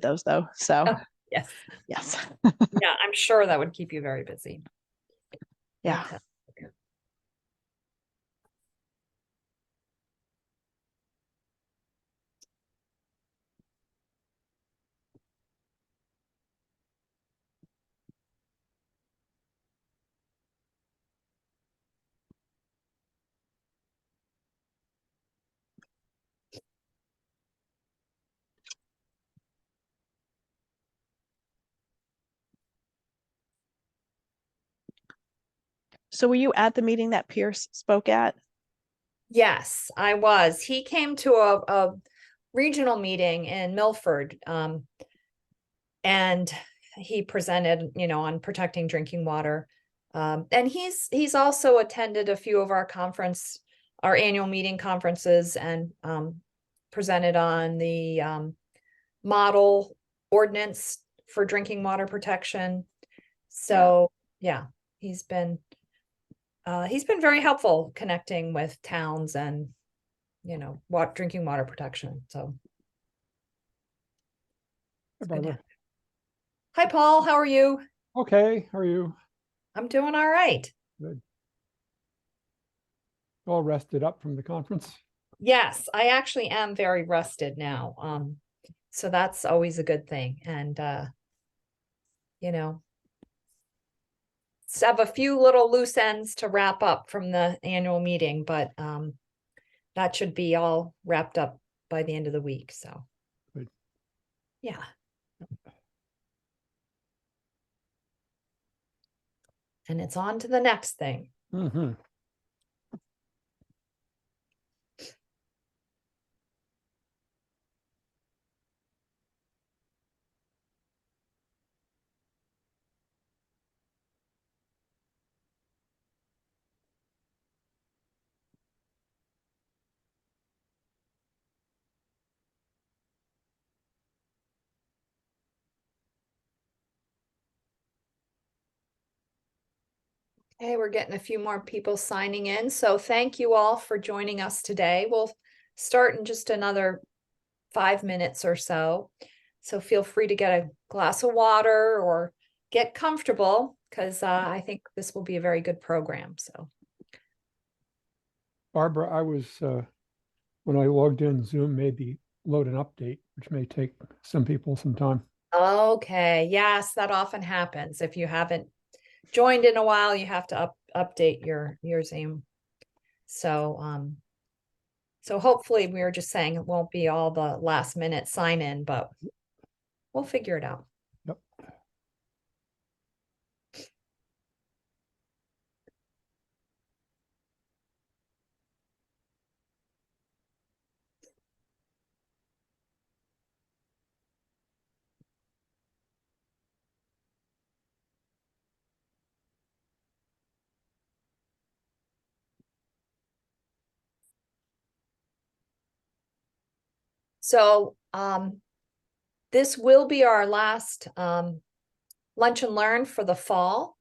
those though. So Oh, yes. yes. Yeah, I'm sure that would keep you very busy. Yeah. Okay. So were you at the meeting that Pierce spoke at? Yes, I was. He came to a regional meeting in Milford, and he presented, on protecting drinking water. And he's also attended a few of our annual meeting conferences, and presented on the model ordinance for drinking water protection. So yeah, he's been very helpful connecting with towns and drinking water protection. So Hi, Barbara. hi, Paul, how are you? Okay, how are you? I'm doing all right. Good. All rested up from the conference? Yes, I actually am very rested now. So that's always a good thing. And have a few little loose ends to wrap up from the annual meeting, but that should be all wrapped up by the end of the week. So Good. Yeah. And it's on to the next thing. Mm-hmm. Okay, we're getting a few more people signing in. So thank you all for joining us today. We'll start in just another 5 minutes or so. So feel free to get a glass of water or get comfortable, because I think this will be a very good program. So Barbara, I was, when I logged in, Zoom made me load an update, which may take some people some time. okay, yes, that often happens. If you haven't joined in a while, you have to update your Zoom. So so hopefully, we were just saying it won't be all the last minute sign in, but we'll figure it out. Yep. So this will be our last lunch and learn for the fall,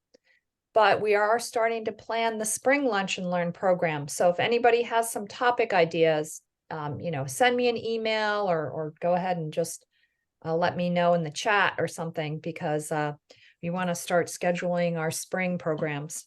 but we are starting to plan the spring lunch and learn program. So if anybody has some topic ideas, send me an email, or go ahead and just let me know in the chat or something, because we want to start scheduling our spring programs.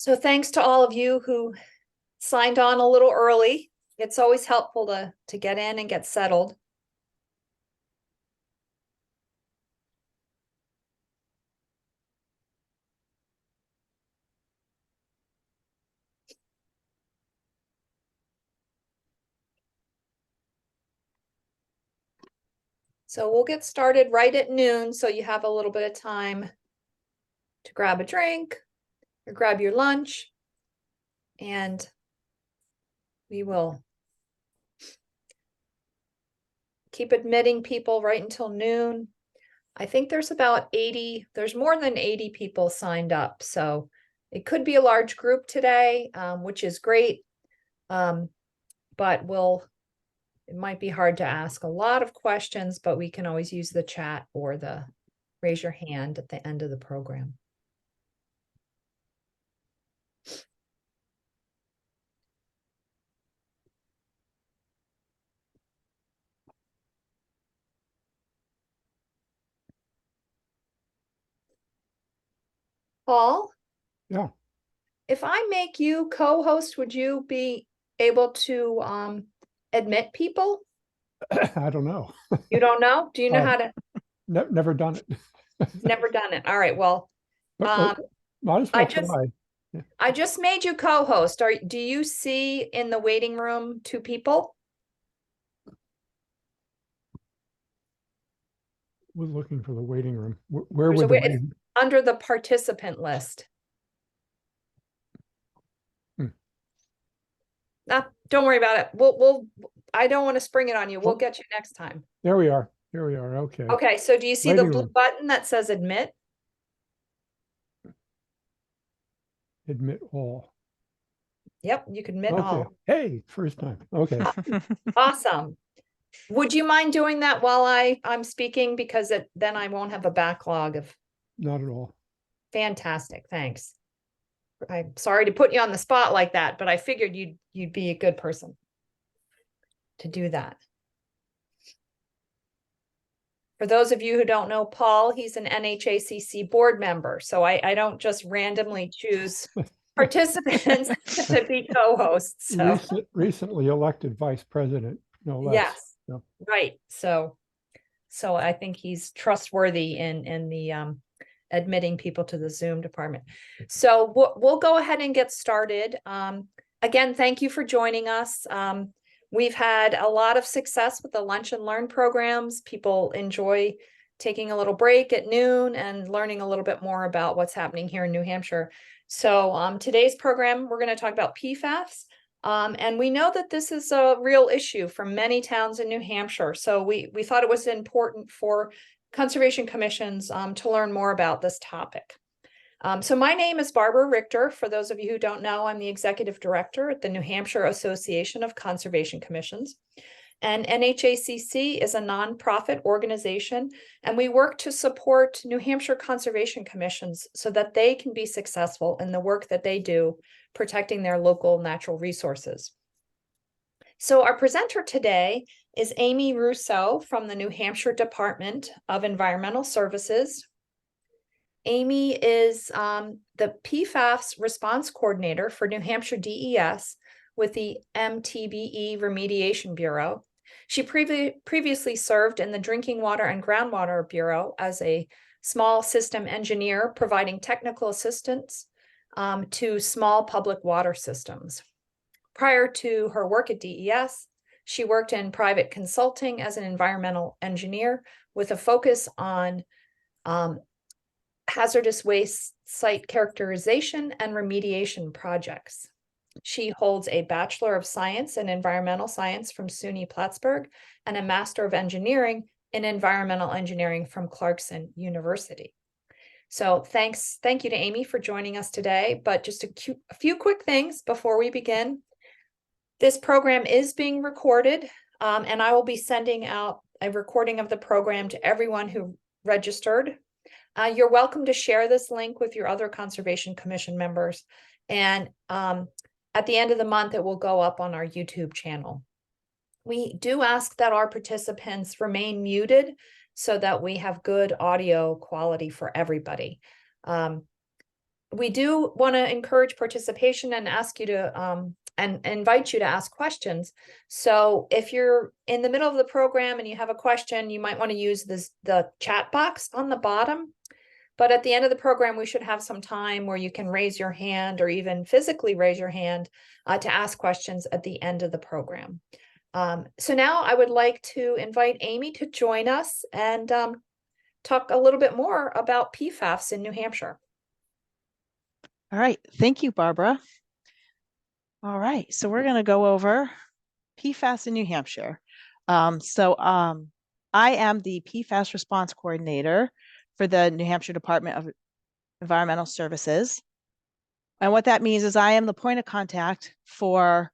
So thanks to all of you who signed on a little early. It's always helpful to get in and get settled. So we'll get started right at noon, so you have a little bit of time to grab a drink or grab your lunch, and we will keep admitting people right until noon. I think there's about 80, there's more than 80 people signed up, so it could be a large group today, which is great. But it might be hard to ask a lot of questions, but we can always use the chat or the raise your hand at the end of the program. Paul? Yeah. If I make you co-host, would you be able to admit people? I don't know. You don't know? Do you know how to? Never done it. Never done it. All right. Well, But might as well try. I just made you co-host. Do you see in the waiting room 2 people? We're looking for the waiting room. Where There's would a the way- waiting? Under the participant list. Don't worry about it. I don't want to spring it on you. We'll get you next time. There we are. Here we are. Okay. Okay, so do you see the Waiting blue room. button that says admit? Admit all. Yep, you can admit Okay. all. Hey, first time. Okay. Awesome. Would you mind doing that while I'm speaking? Because then I won't have a backlog of. Not at all. Fantastic, thanks. I'm sorry to put you on the spot like that, but I figured you'd be a good person to do that. For those of you who don't know Paul, he's an NHACC board member, so I don't just randomly choose participants to be co-hosts. So Recently elected vice president, no less. yes, No. right. So I think he's trustworthy in the admitting people to the Zoom department. So we'll go ahead and get started. Again, thank you for joining us. We've had a lot of success with the Lunch and Learn programs. People enjoy taking a little break at noon and learning a little bit more about what's happening here in New Hampshire. So today's program, we're going to talk about PFAS. And we know that this is a real issue for many towns in New Hampshire. So we thought it was important for conservation commissions to learn more about this topic. So my name is Barbara Richter. For those of you who don't know, I'm the executive director at the New Hampshire Association of Conservation Commissions. And NHACC is a nonprofit organization, and we work to support New Hampshire conservation commissions so that they can be successful in the work that they do, protecting their local natural resources. So our presenter today is Amy Rousseau from the New Hampshire Department of Environmental Services. Amy is the PFAS response coordinator for New Hampshire DES with the MTBE Remediation Bureau. She previously served in the Drinking Water and Groundwater Bureau as a small system engineer, providing technical assistance to small public water systems. Prior to her work at DES, she worked in private consulting as an environmental engineer with a focus on hazardous waste site characterization and remediation projects. She holds a Bachelor of Science in Environmental Science from SUNY Plattsburgh and a Master of Engineering in Environmental Engineering from Clarkson University. So thank you to Amy for joining us today. But just a few quick things before we begin. This program is being recorded, and I will be sending out a recording of the program to everyone who registered. You're welcome to share this link with your other Conservation Commission members. And at the end of the month, it will go up on our YouTube channel. We do ask that our participants remain muted so that we have good audio quality for everybody. we do want to encourage participation and ask you to and invite you to ask questions. So if you're in the middle of the program and you have a question, you might want to use the chat box on the bottom. But at the end of the program, we should have some time where you can raise your hand or even physically raise your hand to ask questions at the end of the program. So now I would like to invite Amy to join us and talk a little bit more about PFAS in New Hampshire. All right. Thank you, Barbara. All right. So we're going to go over PFAS in New Hampshire. I am the PFAS response coordinator for the New Hampshire Department of Environmental Services. And what that means is I am the point of contact for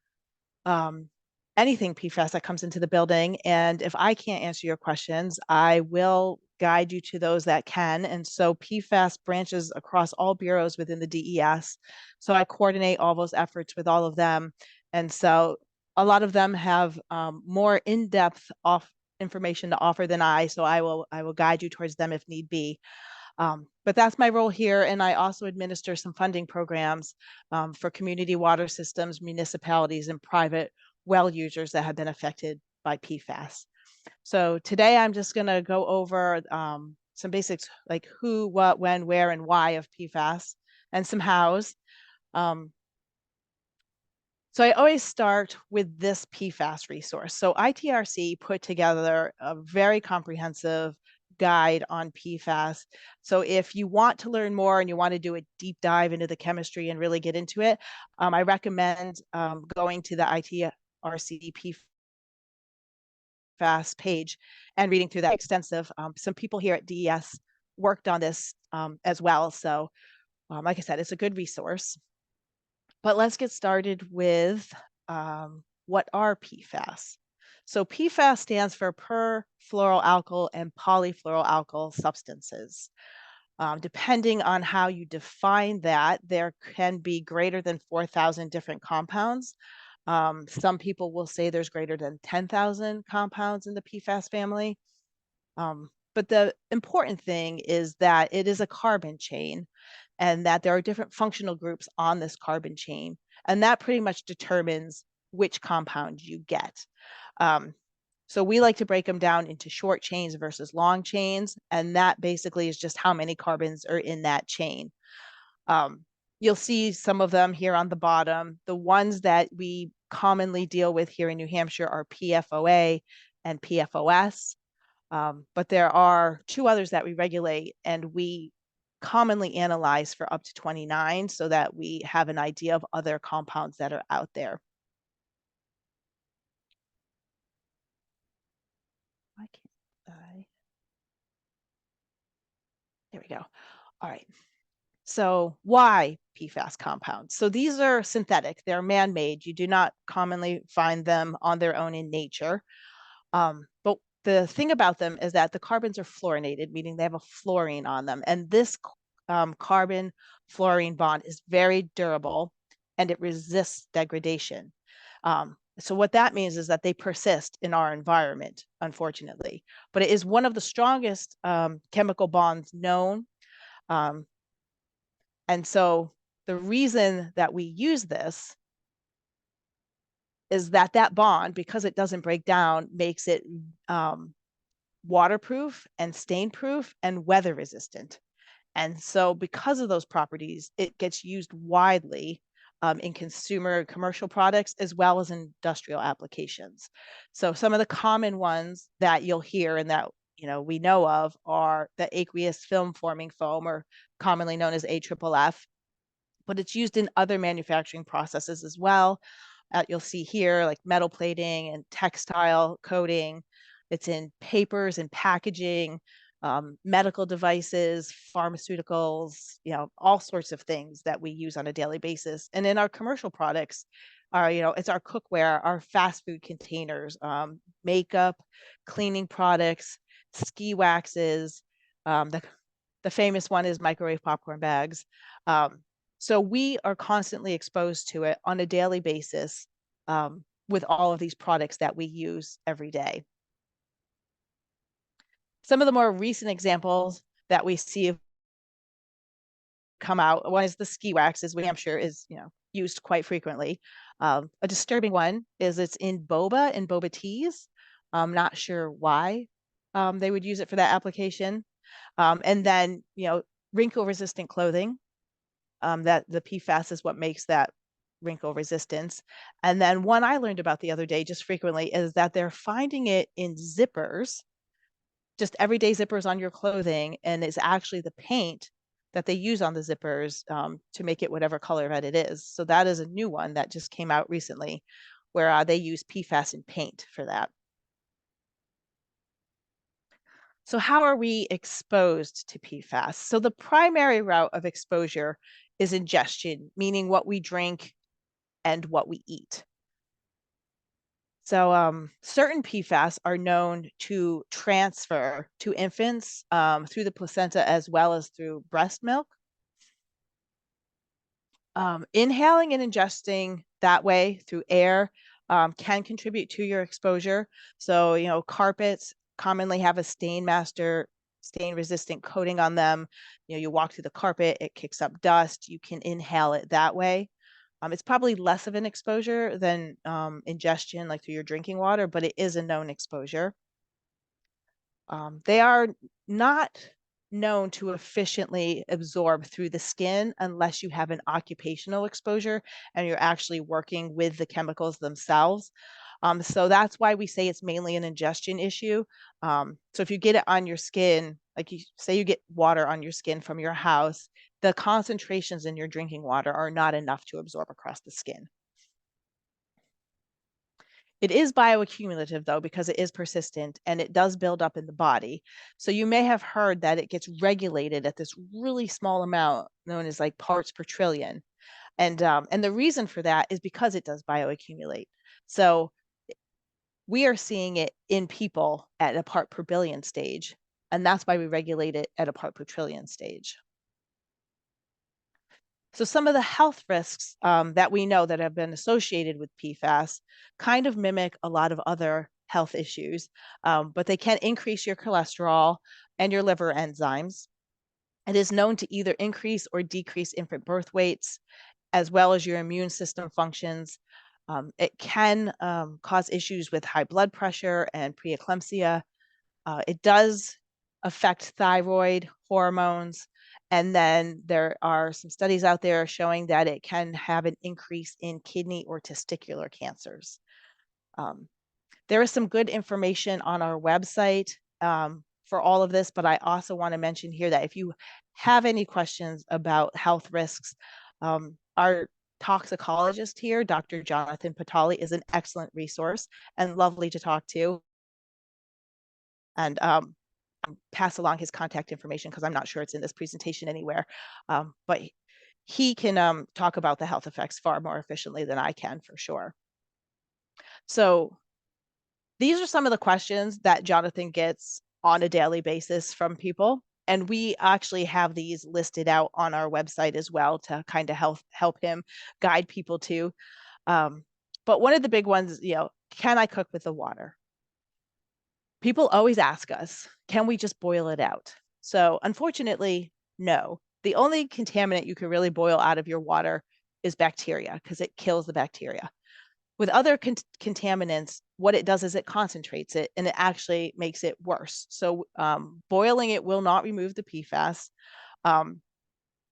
anything PFAS that comes into the building. And if I can't answer your questions, I will guide you to those that can. And so PFAS branches across all bureaus within the DES. So I coordinate all those efforts with all of them. And so a lot of them have more in-depth information to offer than I. So I will guide you towards them if need be. But that's my role here. And I also administer some funding programs for community water systems, municipalities, and private well users that have been affected by PFAS. So today I'm just going to go over some basics like who, what, when, where, and why of PFAS and some hows. So I always start with this PFAS resource. So ITRC put together a very comprehensive guide on PFAS. So if you want to learn more and you want to do a deep dive into the chemistry and really get into it, I recommend going to the ITRC PFAS page and reading through that extensive. Some people here at DES worked on this as well. So like I said, it's a good resource. But let's get started with what are PFAS. So PFAS stands for perfluoroalkyl and polyfluoroalkyl substances. Depending on how you define that, there can be greater than 4,000 different compounds. Some people will say there's greater than 10,000 compounds in the PFAS family. But the important thing is that it is a carbon chain and that there are different functional groups on this carbon chain. And that pretty much determines which compound you get. So we like to break them down into short chains versus long chains. And that basically is just how many carbons are in that chain. You'll see some of them here on the bottom. The ones that we commonly deal with here in New Hampshire are PFOA and PFOS. But there are two others that we regulate, and we commonly analyze for up to 29 so that we have an idea of other compounds that are out there. Why can't I? There we go. All right. So why PFAS compounds? So these are synthetic. They're man-made. You do not commonly find them on their own in nature. But the thing about them is that the carbons are fluorinated, meaning they have a fluorine on them. And this carbon fluorine bond is very durable and it resists degradation. So what that means is that they persist in our environment, unfortunately. But it is one of the strongest chemical bonds known. And so the reason that we use this is that that bond, because it doesn't break down, makes it waterproof and stain-proof and weather resistant. And so because of those properties, it gets used widely in consumer commercial products as well as industrial applications. So some of the common ones that you'll hear and that we know of are the aqueous film forming foam, or commonly known as AFFF, but it's used in other manufacturing processes as well. You'll see here like metal plating and textile coating. It's in papers and packaging, medical devices, pharmaceuticals, all sorts of things that we use on a daily basis. And in our commercial products, it's our cookware, our fast food containers, makeup, cleaning products, ski waxes. The famous one is microwave popcorn bags. So we are constantly exposed to it on a daily basis with all of these products that we use every day. Some of the more recent examples that we see of come out. One is the ski waxes, which Hampshire is, used quite frequently. A disturbing one is it's in boba teas. I'm not sure why they would use it for that application. And then, wrinkle resistant clothing, that the PFAS is what makes that wrinkle resistance. And then one I learned about the other day just frequently is that they're finding it in zippers, just everyday zippers on your clothing, and it's actually the paint that they use on the zippers to make it whatever color that it is. So that is a new one that just came out recently, where they use PFAS in paint for that. So how are we exposed to PFAS? So the primary route of exposure is ingestion, meaning what we drink and what we eat. So certain PFAS are known to transfer to infants through the placenta as well as through breast milk. Inhaling and ingesting that way through air can contribute to your exposure. So, carpets commonly have a stain resistant coating on them. You walk through the carpet, it kicks up dust. You can inhale it that way. It's probably less of an exposure than ingestion, like through your drinking water, but it is a known exposure. They are not known to efficiently absorb through the skin unless you have an occupational exposure and you're actually working with the chemicals themselves. So that's why we say it's mainly an ingestion issue. So if you get it on your skin, like you get water on your skin from your house, the concentrations in your drinking water are not enough to absorb across the skin. It is bioaccumulative, though, because it is persistent and it does build up in the body. So you may have heard that it gets regulated at this really small amount known as like parts per trillion. And the reason for that is because it does bioaccumulate. So we are seeing it in people at a part per billion stage, and that's why we regulate it at a part per trillion stage. So some of the health risks that we know that have been associated with PFAS kind of mimic a lot of other health issues, but they can increase your cholesterol and your liver enzymes. It is known to either increase or decrease infant birth weights, as well as your immune system functions. It can cause issues with high blood pressure and preeclampsia. It does affect thyroid hormones. And then there are some studies out there showing that it can have an increase in kidney or testicular cancers. There is some good information on our website for all of this, but I also want to mention here that if you have any questions about health risks, our toxicologist here, Dr. Jonathan Patali, is an excellent resource and lovely to talk to. And pass along his contact information because I'm not sure it's in this presentation anywhere. But he can talk about the health effects far more efficiently than I can, for sure. So these are some of the questions that Jonathan gets on a daily basis from people. And we actually have these listed out on our website as well to kind of help him guide people to. But one of the big ones, can I cook with the water? People always ask us, can we just boil it out? So unfortunately, no. The only contaminant you can really boil out of your water is bacteria because it kills the bacteria. With other contaminants, what it does is it concentrates it and it actually makes it worse. So boiling it will not remove the PFAS.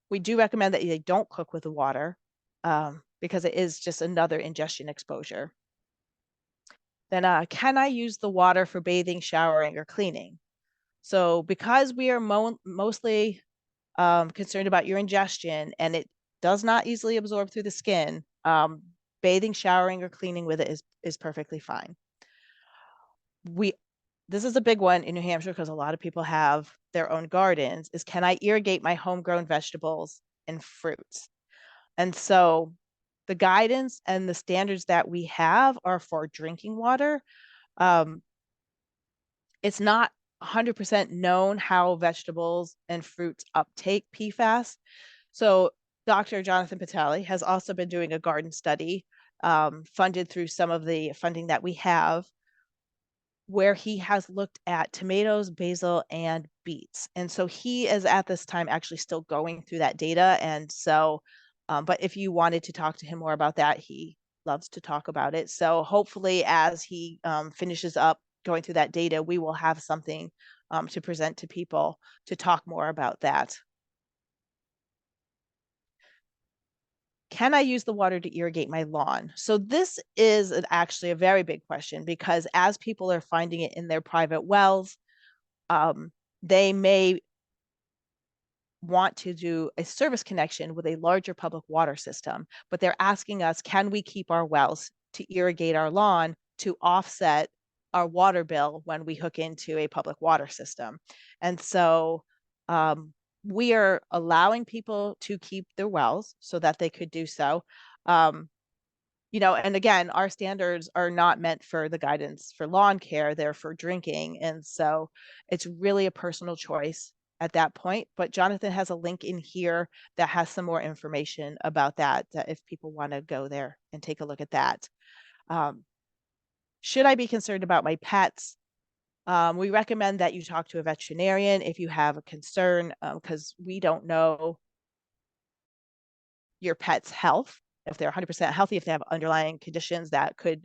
We do recommend that you don't cook with the water because it is just another ingestion exposure. Then can I use the water for bathing, showering, or cleaning? So because we are mostly concerned about your ingestion and it does not easily absorb through the skin, bathing, showering, or cleaning with it is perfectly fine. This is a big one in New Hampshire because a lot of people have their own gardens, is can I irrigate my homegrown vegetables and fruits? And so the guidance and the standards that we have are for drinking water. It's not 100% known how vegetables and fruits uptake PFAS. So Dr. Jonathan Patali has also been doing a garden study funded through some of the funding that we have, where he has looked at tomatoes, basil, and beats. And so he is at this time actually still going through that data. And so, but if you wanted to talk to him more about that, he loves to talk about it. So hopefully as he finishes up going through that data, we will have something to present to people to talk more about that. Can I use the water to irrigate my lawn? So this is actually a very big question, because as people are finding it in their private wells, they may want to do a service connection with a larger public water system, but they're asking us, can we keep our wells to irrigate our lawn to offset our water bill when we hook into a public water system? And so we are allowing people to keep their wells so that they could do so. You know, and again, our standards are not meant for the guidance for lawn care, they're for drinking. And so it's really a personal choice at that point. But Jonathan has a link in here that has some more information about that, if people want to go there and take a look at that. Should I be concerned about my pets? We recommend that you talk to a veterinarian if you have a concern, because we don't know your pet's health, if they're 100% healthy, if they have underlying conditions that could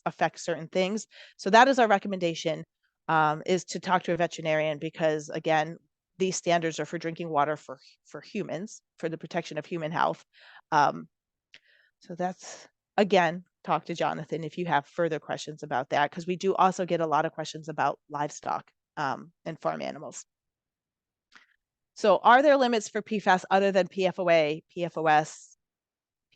affect certain things. So that is our recommendation, is to talk to a veterinarian, because again, these standards are for drinking water for humans, for the protection of human health. So that's, again, talk to Jonathan if you have further questions about that, because we do also get a lot of questions about livestock and farm animals. So are there limits for PFAS other than PFOA, PFOS,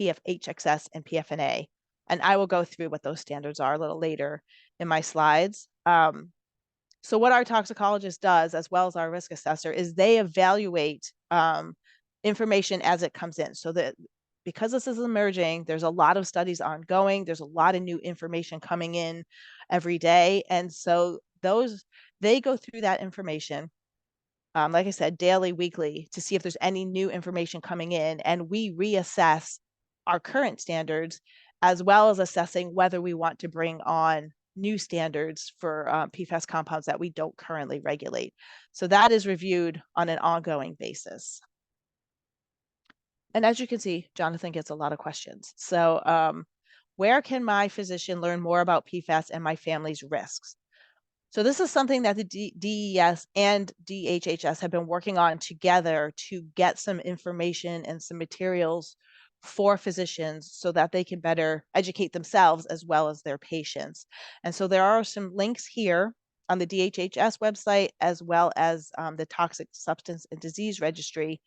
PFHXS, and PFNA? And I will go through what those standards are a little later in my slides. So what our toxicologist does, as well as our risk assessor, is they evaluate information as it comes in. So that because this is emerging, there's a lot of studies ongoing, there's a lot of new information coming in every day. And so they go through that information, like I said, daily, weekly, to see if there's any new information coming in. And we reassess our current standards, as well as assessing whether we want to bring on new standards for PFAS compounds that we don't currently regulate. So that is reviewed on an ongoing basis. And as you can see, Jonathan gets a lot of questions. So where can my physician learn more about PFAS and my family's risks? So this is something that the DES and DHHS have been working on together to get some information and some materials for physicians so that they can better educate themselves as well as their patients. And so there are some links here on the DHHS website, as well as the Toxic Substance and Disease Registry,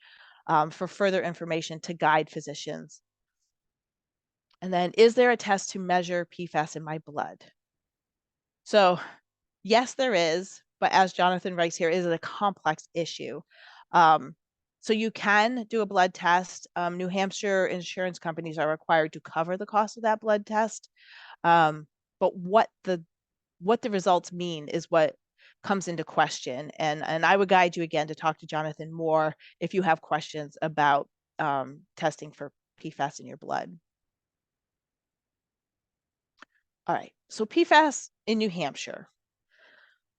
for further information to guide physicians. And then, is there a test to measure PFAS in my blood? So yes, there is, but as Jonathan writes here, is it a complex issue? So you can do a blood test. New Hampshire insurance companies are required to cover the cost of that blood test. But what the results mean is what comes into question. And I would guide you again to talk to Jonathan more if you have questions about testing for PFAS in your blood. All right, so PFAS in New Hampshire.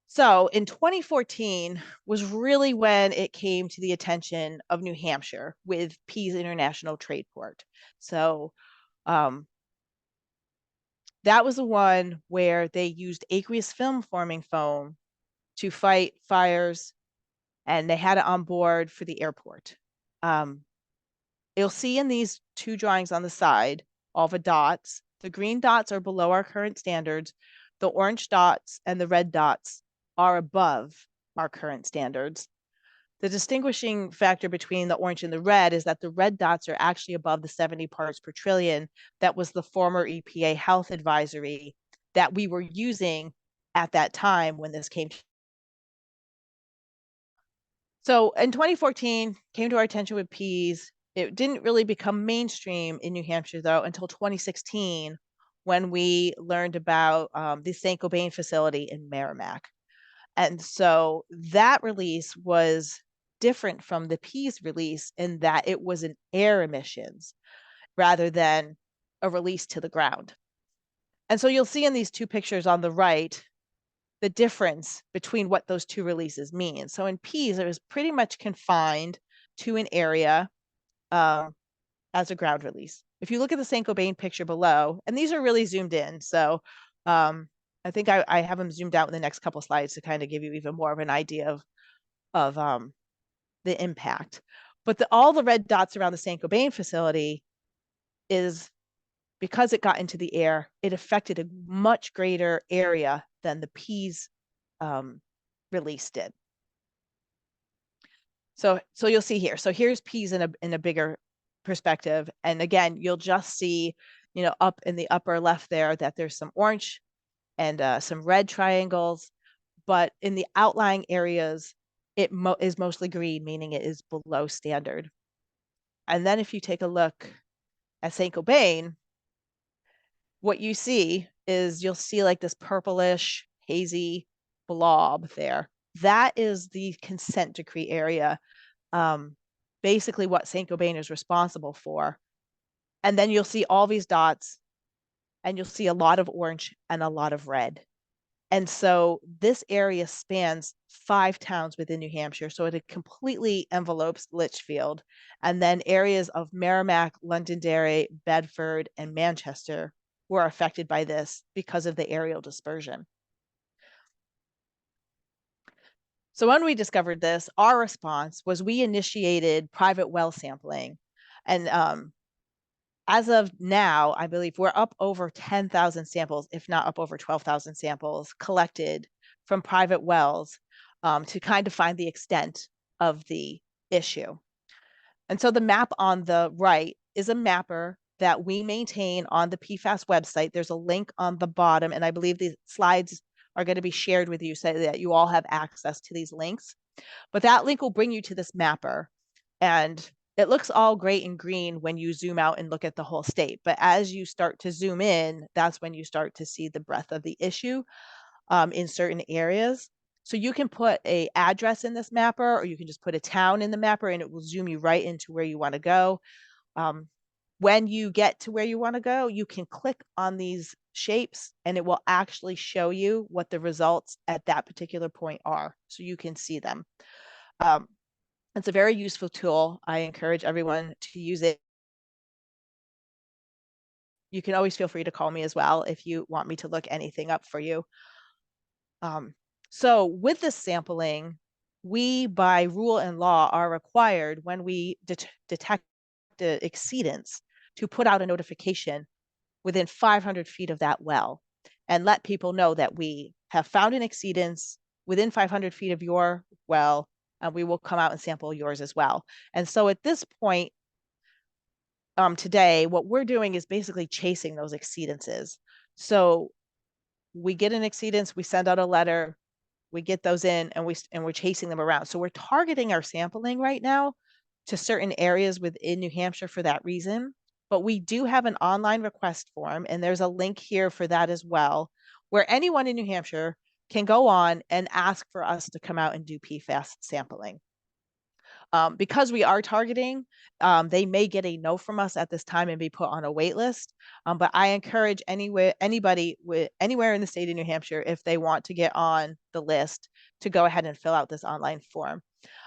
So in 2014 was really when it came to the attention of New Hampshire with Pease International Trade Port. So that was the one where they used aqueous film forming foam to fight fires, and they had it on board for the airport. You'll see in these two drawings on the side all the dots. The green dots are below our current standards. The orange dots and the red dots are above our current standards. The distinguishing factor between the orange and the red is that the red dots are actually above the 70 parts per trillion. That was the former EPA health advisory that we were using at that time when this came. So in 2014, came to our attention with Pease. It didn't really become mainstream in New Hampshire, though, until 2016, when we learned about the St. Gobain facility in Merrimack. And so that release was different from the Pease release in that it was an air emissions rather than a release to the ground. And so you'll see in these two pictures on the right, the difference between what those two releases mean. So in P's, it was pretty much confined to an area as a ground release. If you look at the Saint-Gobain picture below, and these are really zoomed in, so I think I have them zoomed out in the next couple of slides to kind of give you even more of an idea of the impact. But all the red dots around the Saint-Gobain facility is because it got into the air, it affected a much greater area than the P's release did. So you'll see here. So here's P's in a bigger perspective. And again, you'll just see, up in the upper left there that there's some orange and some red triangles, but in the outlying areas, it is mostly green, meaning it is below standard. And then if you take a look at Saint-Gobain, what you see is you'll see like this purplish, hazy blob there. That is the consent decree area, basically what Saint-Gobain is responsible for. And then you'll see all these dots, and you'll see a lot of orange and a lot of red. And so this area spans 5 towns within New Hampshire. So it completely envelopes Litchfield. And then areas of Merrimack, Londonderry, Bedford, and Manchester were affected by this because of the aerial dispersion. So when we discovered this, our response was we initiated private well sampling. And as of now, I believe we're up over 10,000 samples, if not up over 12,000 samples collected from private wells to kind of find the extent of the issue. And so the map on the right is a mapper that we maintain on the PFAS website. There's a link on the bottom, and I believe the slides are going to be shared with you so that you all have access to these links. But that link will bring you to this mapper, and it looks all great and green when you zoom out and look at the whole state. But as you start to zoom in, that's when you start to see the breadth of the issue in certain areas. So you can put an address in this mapper, or you can just put a town in the mapper, and it will zoom you right into where you want to go. When you get to where you want to go, you can click on these shapes, and it will actually show you what the results at that particular point are, so you can see them. It's a very useful tool. I encourage everyone to use it. You can always feel free to call me as well if you want me to look anything up for you. So with this sampling, we, by rule and law, are required when we detect exceedance to put out a notification within 500 feet of that well and let people know that we have found an exceedance within 500 feet of your well, and we will come out and sample yours as well. And so at this point today, what we're doing is basically chasing those exceedances. So we get an exceedance, we send out a letter, we get those in, and we're chasing them around. So we're targeting our sampling right now to certain areas within New Hampshire for that reason. But we do have an online request form, and there's a link here for that as well, where anyone in New Hampshire can go on and ask for us to come out and do PFAS sampling. Because we are targeting, they may get a no from us at this time and be put on a wait list. But I encourage anybody anywhere in the state of New Hampshire, if they want to get on the list, to go ahead and fill out this online form.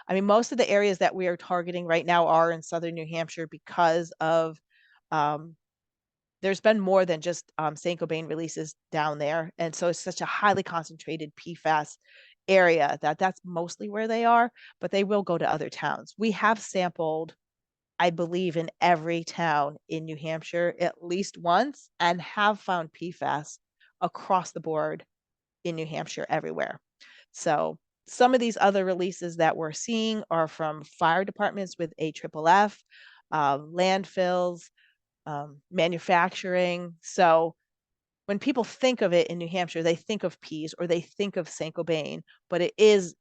I mean, most of the areas that we are targeting right now are in southern New Hampshire because of there's been more than just Saint-Gobain releases down there. And so it's such a highly concentrated PFAS area that's mostly where they are, but they will go to other towns. We have sampled, I believe, in every town in New Hampshire at least once, and have found PFAS across the board in New Hampshire everywhere. So some of these other releases that we're seeing are from fire departments with AFFF, landfills, manufacturing. So when people think of it in New Hampshire, they think of P's or they think of Saint-Gobain, but it is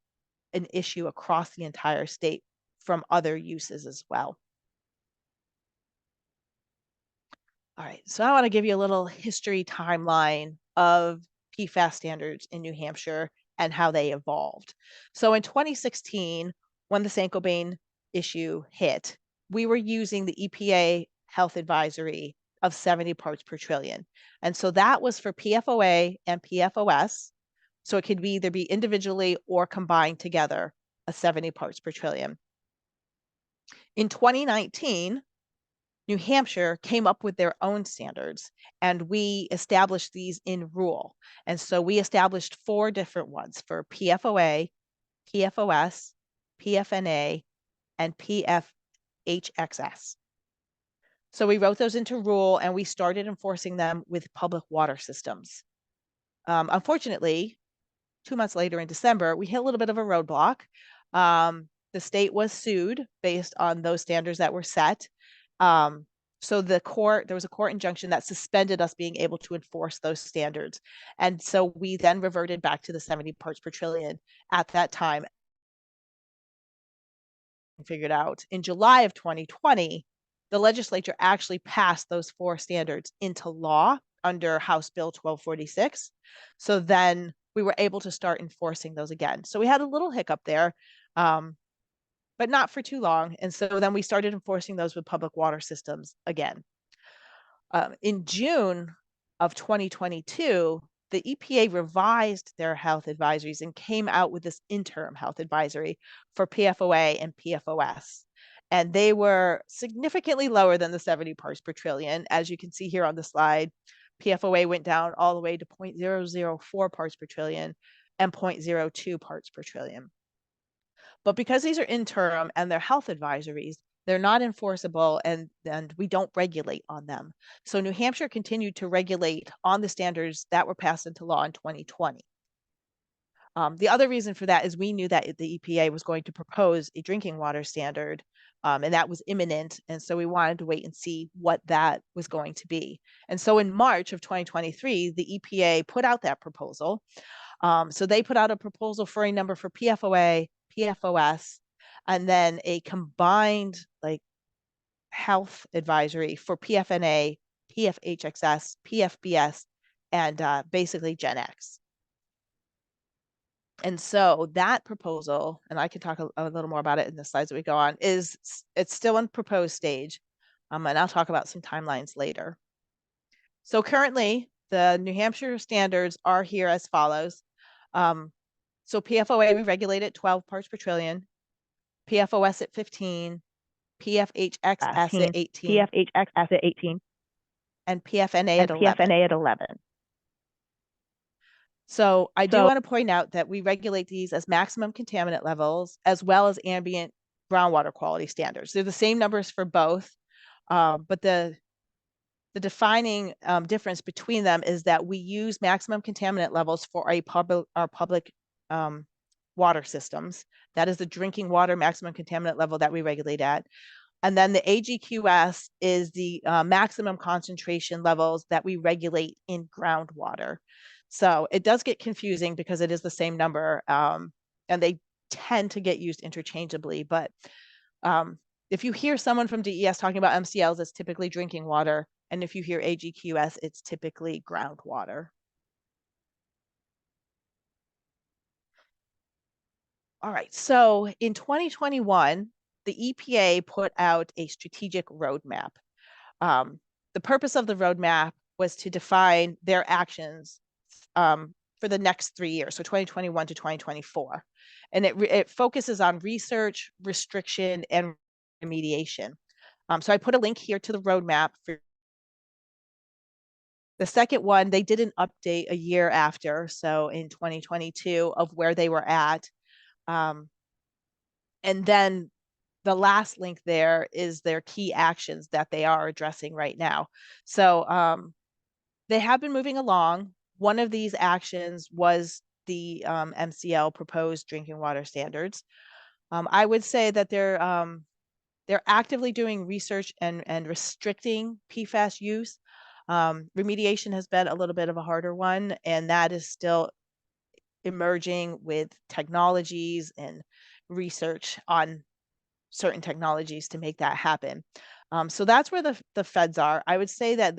an issue across the entire state from other uses as well. All right, so I want to give you a little history timeline of PFAS standards in New Hampshire and how they evolved. So in 2016, when the Saint-Gobain issue hit, we were using the EPA health advisory of 70 parts per trillion. And so that was for PFOA and PFOS. So it could either be individually or combined together, a 70 parts per trillion. In 2019, New Hampshire came up with their own standards, and we established these in rule. And so we established 4 different ones for PFOA, PFOS, PFNA, and PFHXS. So we wrote those into rule, and we started enforcing them with public water systems. Unfortunately, 2 months later in December, we hit a little bit of a roadblock. The state was sued based on those standards that were set. So there was a court injunction that suspended us being able to enforce those standards. And so we then reverted back to the 70 parts per trillion at that time. Figured out in July of 2020, the legislature actually passed those 4 standards into law under House Bill 1246. So then we were able to start enforcing those again. So we had a little hiccup there, but not for too long. And so then we started enforcing those with public water systems again. In June of 2022, the EPA revised their health advisories and came out with this interim health advisory for PFOA and PFOS. And they were significantly lower than the 70 parts per trillion. As you can see here on the slide, PFOA went down all the way to 0.004 parts per trillion and 0.02 parts per trillion. But because these are interim and they're health advisories, they're not enforceable, and we don't regulate on them. So New Hampshire continued to regulate on the standards that were passed into law in 2020. The other reason for that is we knew that the EPA was going to propose a drinking water standard, and that was imminent. And so we wanted to wait and see what that was going to be. And so in March of 2023, the EPA put out that proposal. So they put out a proposal for a number for PFOA, PFOS, and then a combined health advisory for PFNA, PFHXS, PFBS, and basically Gen X. And so that proposal, and I can talk a little more about it in the slides that we go on, it's still in proposed stage. And I'll talk about some timelines later. So currently, the New Hampshire standards are here as follows. So PFOA, we regulate at 12 parts per trillion, PFOS at 15, PFHXS at 18, PFHXS at 18, and PFNA and at 11. PFNA at 11. So I do want to point out that we regulate these as maximum contaminant levels as well as ambient groundwater quality standards. They're the same numbers for both, but the defining difference between them is that we use maximum contaminant levels for our public water systems. That is the drinking water maximum contaminant level that we regulate at. And then the AGQS is the maximum concentration levels that we regulate in groundwater. So it does get confusing because it is the same number, and they tend to get used interchangeably. But if you hear someone from DES talking about MCLs, it's typically drinking water. And if you hear AGQS, it's typically groundwater. All right, so in 2021, the EPA put out a strategic roadmap. The purpose of the roadmap was to define their actions for the next 3 years, so 2021 to 2024. And it focuses on research, restriction, and remediation. So I put a link here to the roadmap. For the second one, they did an update a year after, so in 2022, of where they were at. And then the last link there is their key actions that they are addressing right now. So they have been moving along. One of these actions was the MCL proposed drinking water standards. I would say that they're actively doing research and restricting PFAS use. Remediation has been a little bit of a harder one, and that is still emerging with technologies and research on certain technologies to make that happen. So that's where the feds are. I would say that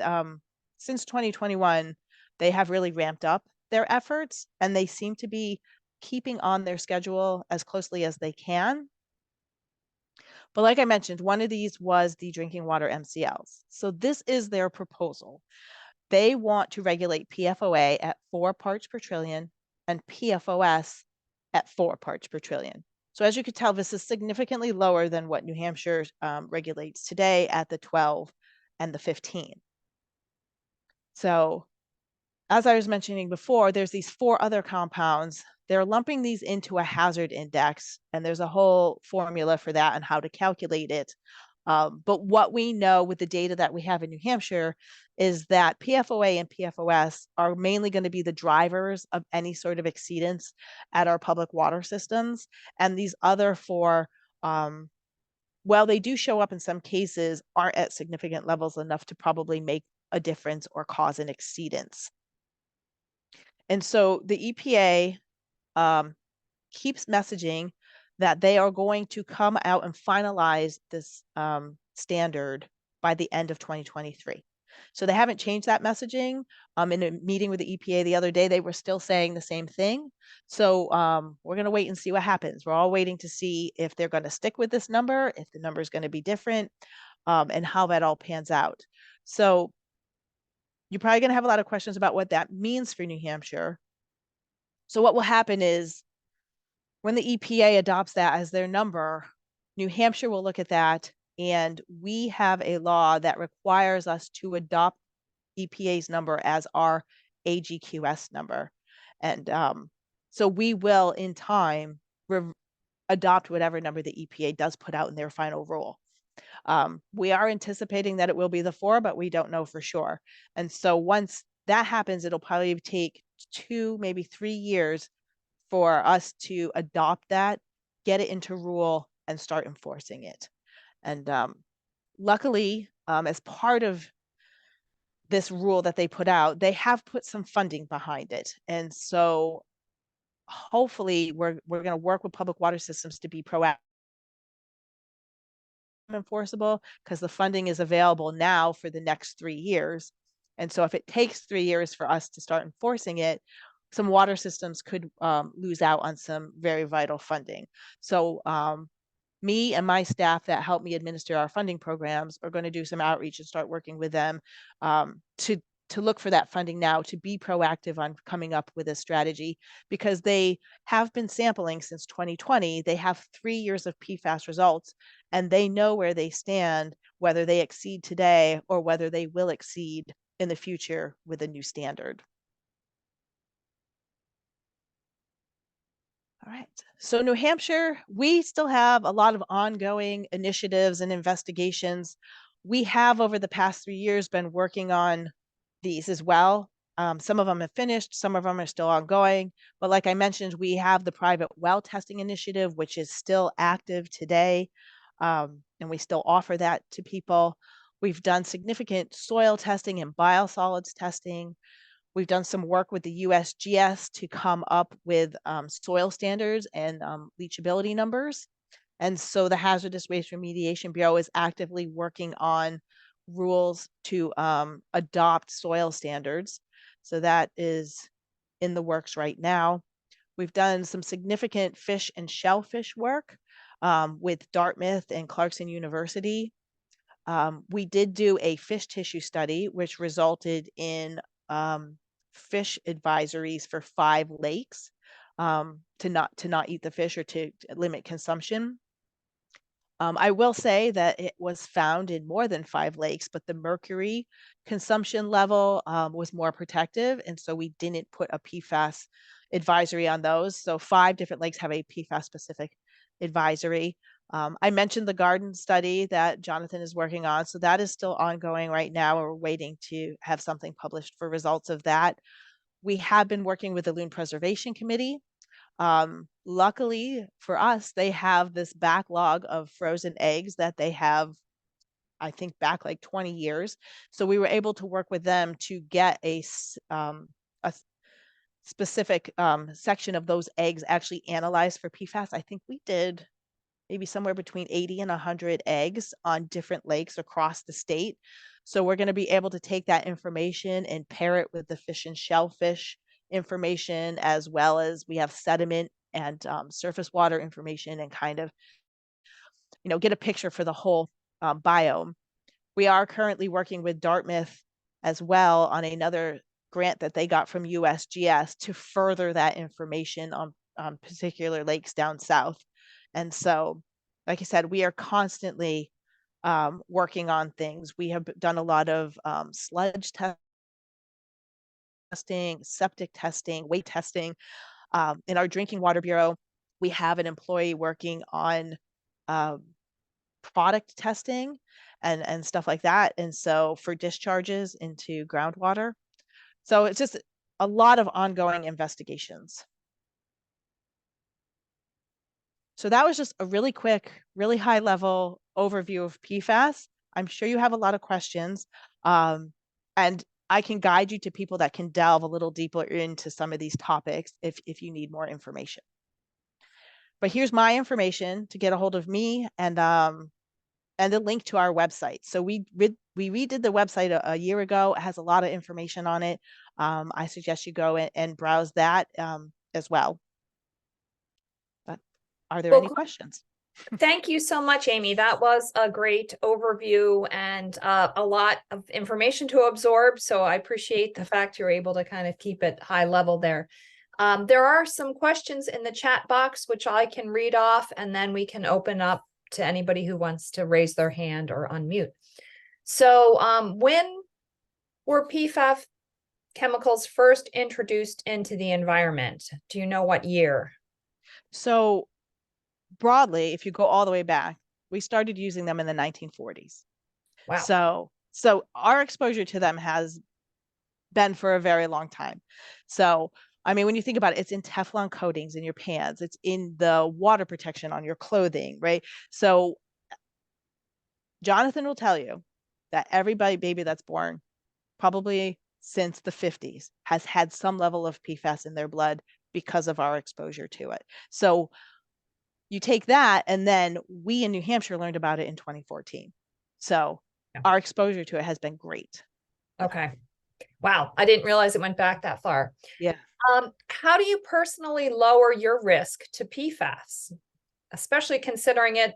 since 2021, they have really ramped up their efforts, and they seem to be keeping on their schedule as closely as they can. But like I mentioned, one of these was the drinking water MCLs. So this is their proposal. They want to regulate PFOA at 4 parts per trillion, and PFOS at 4 parts per trillion. So as you could tell, this is significantly lower than what New Hampshire regulates today at the 12 and the 15. So as I was mentioning before, there's these 4 other compounds. They're lumping these into a hazard index, and there's a whole formula for that and how to calculate it. But what we know with the data that we have in New Hampshire is that PFOA and PFOS are mainly going to be the drivers of any sort of exceedance at our public water systems. And these other 4, while they do show up in some cases, aren't at significant levels enough to probably make a difference or cause an exceedance. And so the EPA keeps messaging that they are going to come out and finalize this standard by the end of 2023. So they haven't changed that messaging. In a meeting with the EPA the other day, they were still saying the same thing. So we're going to wait and see what happens. We're all waiting to see if they're going to stick with this number, if the number is going to be different, and how that all pans out. So you're probably going to have a lot of questions about what that means for New Hampshire. So what will happen is when the EPA adopts that as their number, New Hampshire will look at that, and we have a law that requires us to adopt EPA's number as our AGQS number. And so we will, in time, adopt whatever number the EPA does put out in their final rule. We are anticipating that it will be the 4, but we don't know for sure. And so once that happens, it'll probably take 2, maybe 3 years for us to adopt that, get it into rule, and start enforcing it. And luckily, as part of this rule that they put out, they have put some funding behind it. And so hopefully we're going to work with public water systems to be proactive, enforceable, because the funding is available now for the next 3 years. And so if it takes 3 years for us to start enforcing it, some water systems could lose out on some very vital funding. So me and my staff that help me administer our funding programs are going to do some outreach and start working with them to look for that funding now, to be proactive on coming up with a strategy, because they have been sampling since 2020. They have 3 years of PFAS results, and they know where they stand, whether they exceed today or whether they will exceed in the future with a new standard. All right. So New Hampshire, we still have a lot of ongoing initiatives and investigations. We have, over the past 3 years, been working on these as well. Some of them have finished, some of them are still ongoing. But like I mentioned, we have the private well testing initiative, which is still active today. And we still offer that to people. We've done significant soil testing and biosolids testing. We've done some work with the USGS to come up with soil standards and leachability numbers. And so the Hazardous Waste Remediation Bureau is actively working on rules to adopt soil standards. So that is in the works right now. We've done some significant fish and shellfish work with Dartmouth and Clarkson University. We did do a fish tissue study, which resulted in fish advisories for 5 lakes to not eat the fish or to limit consumption. I will say that it was found in more than 5 lakes, but the mercury consumption level was more protective, and so we didn't put a PFAS advisory on those. So 5 different lakes have a PFAS specific advisory. I mentioned the garden study that Jonathan is working on, so that is still ongoing right now. We're waiting to have something published for results of that. We have been working with the Loon Preservation Committee. Luckily for us, they have this backlog of frozen eggs that they have, I think, back like 20 years. So we were able to work with them to get a specific section of those eggs actually analyzed for PFAS. I think we did maybe somewhere between 80 and 100 eggs on different lakes across the state. So we're going to be able to take that information and pair it with the fish and shellfish information, as well as we have sediment and surface water information, and kind of, get a picture for the whole biome. We are currently working with Dartmouth as well on another grant that they got from USGS to further that information on particular lakes down south. And so, like I said, we are constantly working on things. We have done a lot of sludge testing, septic testing, weight testing. In our Drinking Water Bureau, we have an employee working on product testing and stuff like that. And so for discharges into groundwater. So it's just a lot of ongoing investigations. So that was just a really quick, really high level overview of PFAS. I'm sure you have a lot of questions. And I can guide you to people that can delve a little deeper into some of these topics if you need more information. But here's my information to get a hold of me and a link to our website. So we redid the website a year ago. It has a lot of information on it. I suggest you go and browse that as well. But are there any questions? Thank you so much, Amy. That was a great overview and a lot of information to absorb. So I appreciate the fact you're able to kind of keep it high level there. There are some questions in the chat box, which I can read off, and then we can open up to anybody who wants to raise their hand or unmute. So when were PFAS chemicals first introduced into the environment? Do you know what year? So broadly, if you go all the way back, we started using them in the 1940s. Wow. So our exposure to them has been for a very long time. So, I mean, when you think about it, it's in Teflon coatings in your pans, it's in the water protection on your clothing, right? So Jonathan will tell you that every baby that's born, probably since the 50s, has had some level of PFAS in their blood because of our exposure to it. So you take that, and then we in New Hampshire learned about it in 2014. So our exposure to it has been great. Okay. Wow. I didn't realize it went back that far. Yeah. How do you personally lower your risk to PFAS, especially considering it's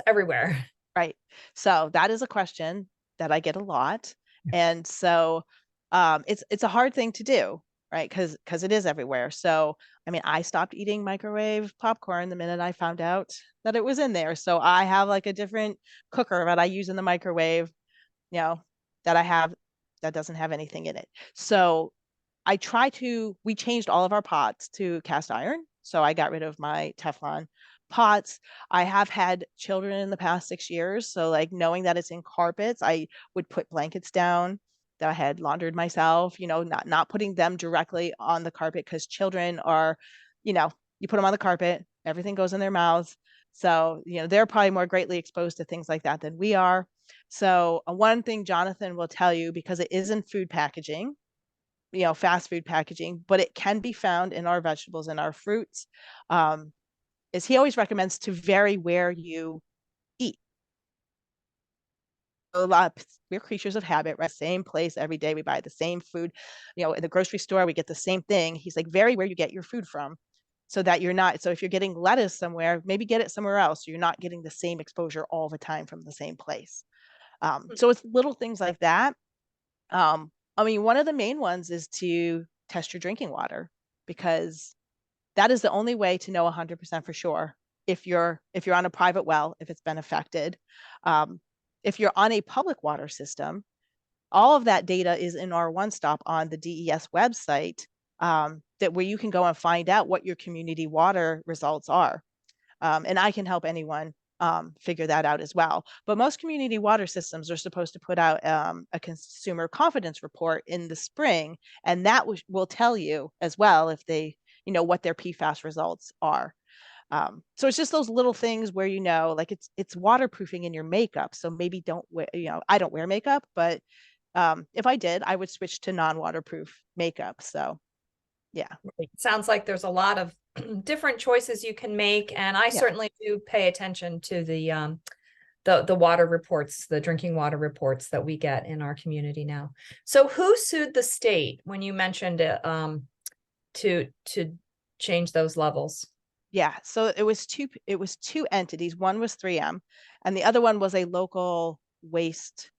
everywhere? Right. So that is a question that I get a lot. And so it's a hard thing to do, right? Because it is everywhere. So, I mean, I stopped eating microwave popcorn the minute I found out that it was in there. So I have like a different cooker that I use in the microwave, you know, that I have that doesn't have anything in it. So we changed all of our pots to cast iron. So I got rid of my Teflon pots. I have had children in the past 6 years. So like knowing that it's in carpets, I would put blankets down that I had laundered myself, not putting them directly on the carpet, because children are, you put them on the carpet, everything goes in their mouths. So, they're probably more greatly exposed to things like that than we are. So one thing Jonathan will tell you, because it is in food packaging, fast food packaging, but it can be found in our vegetables and our fruits, is he always recommends to vary where you eat. We're creatures of habit, right? Same place every day. We buy the same food, in the grocery store, we get the same thing. He's like, vary where you get your food from, so that you're not, so if you're getting lettuce somewhere, maybe get it somewhere else. So you're not getting the same exposure all the time from the same place. So it's little things like that. I mean, one of the main ones is to test your drinking water, because that is the only way to know 100% for sure if you're on a private well, if it's been affected. If you're on a public water system, all of that data is in our one stop on the DES website, that where you can go and find out what your community water results are. And I can help anyone figure that out as well. But most community water systems are supposed to put out a consumer confidence report in the spring, and that will tell you as well if they, what their PFAS results are. So it's just those little things where, like it's waterproofing in your makeup. So maybe don't wear, I don't wear makeup, but if I did, I would switch to non-waterproof makeup. So yeah. It sounds like there's a lot of different choices you can make. And I certainly do pay attention to the water reports, the drinking water reports that we get in our community now. So who sued the state when you mentioned it, to change those levels? Yeah, so it was two entities. One was 3M, and the other one was a local waste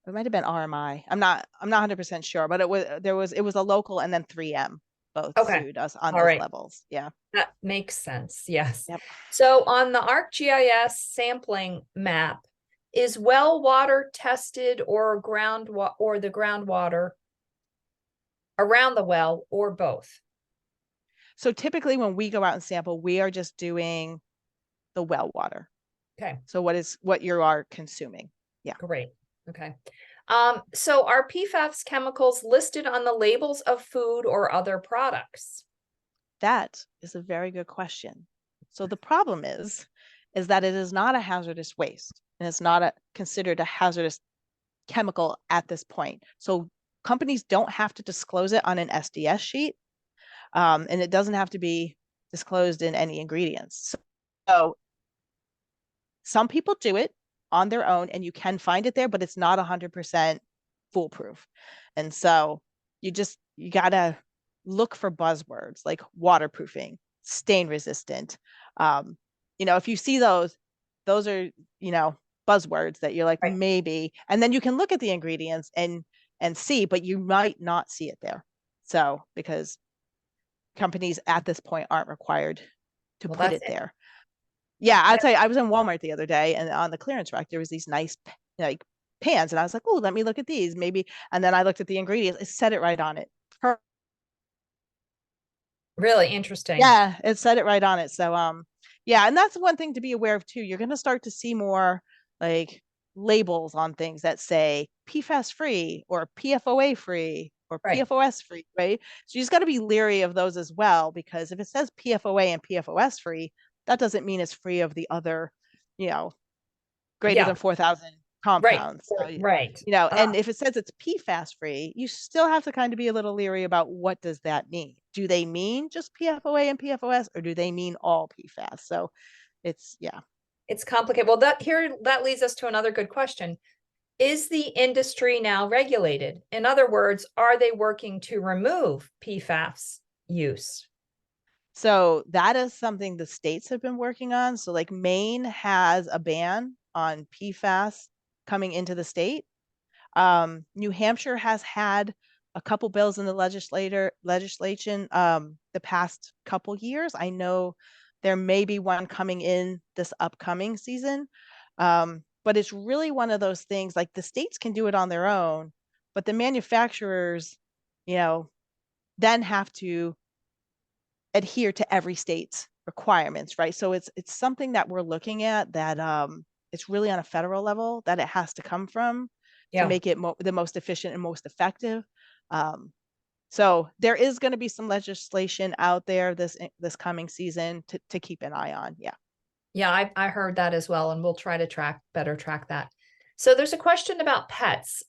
it might have been RMI. I'm not 100% sure, but it was a local and then 3M both Okay. sued us on All those right. levels. Yeah. That makes sense. Yes. Yep. So on the ArcGIS sampling map, is well water tested or the groundwater around the well or both? So typically when we go out and sample, we are just doing the well water. Okay. So what you are consuming. Yeah. Great. Okay. So are PFAS chemicals listed on the labels of food or other products? That is a very good question. So the problem is that it is not a hazardous waste and it's not considered a hazardous chemical at this point. So companies don't have to disclose it on an SDS sheet, and it doesn't have to be disclosed in any ingredients. So some people do it on their own and you can find it there, but it's not 100% foolproof. And so you gotta look for buzzwords like waterproofing, stain resistant. If you see those are, buzzwords that you're like, Right. maybe, and then you can look at the ingredients and see, but you might not see it there. So because companies at this point aren't required to put it there. Yeah, I'll tell you, I was in Walmart the other day and on the clearance rack, there was these nice like pans. And I was like, oh, let me look at these maybe. And then I looked at the ingredients, it said it right on it. Really interesting. Yeah, it said it right on it. So, yeah, and that's one thing to be aware of too. You're going to start to see more like labels on things that say PFAS free or PFOA free or Right. PFOS free, right? So you just got to be leery of those as well, because if it says PFOA and PFOS free, that doesn't mean it's free of the other, greater Yeah. than 4,000 Right. compounds. So, Right. and if it says it's PFAS free, you still have to kind of be a little leery about what does that mean? Do they mean just PFOA and PFOS, or do they mean all PFAS? So it's, yeah. It's complicated. Well, that leads us to another good question. Is the industry now regulated? In other words, are they working to remove PFAS use? So that is something the states have been working on. So like Maine has a ban on PFAS coming into the state. New Hampshire has had a couple bills in the legislation the past couple years. I know there may be one coming in this upcoming season. But it's really one of those things, like the states can do it on their own, but the manufacturers, then have to adhere to every state's requirements, right? So it's something that we're looking at that it's really on a federal level that it has to come from to make it the most efficient and most effective. So there is going to be some legislation out there this coming season to keep an eye on. Yeah. Yeah, I heard that as well, and we'll try to better track that. So there's a question about pets.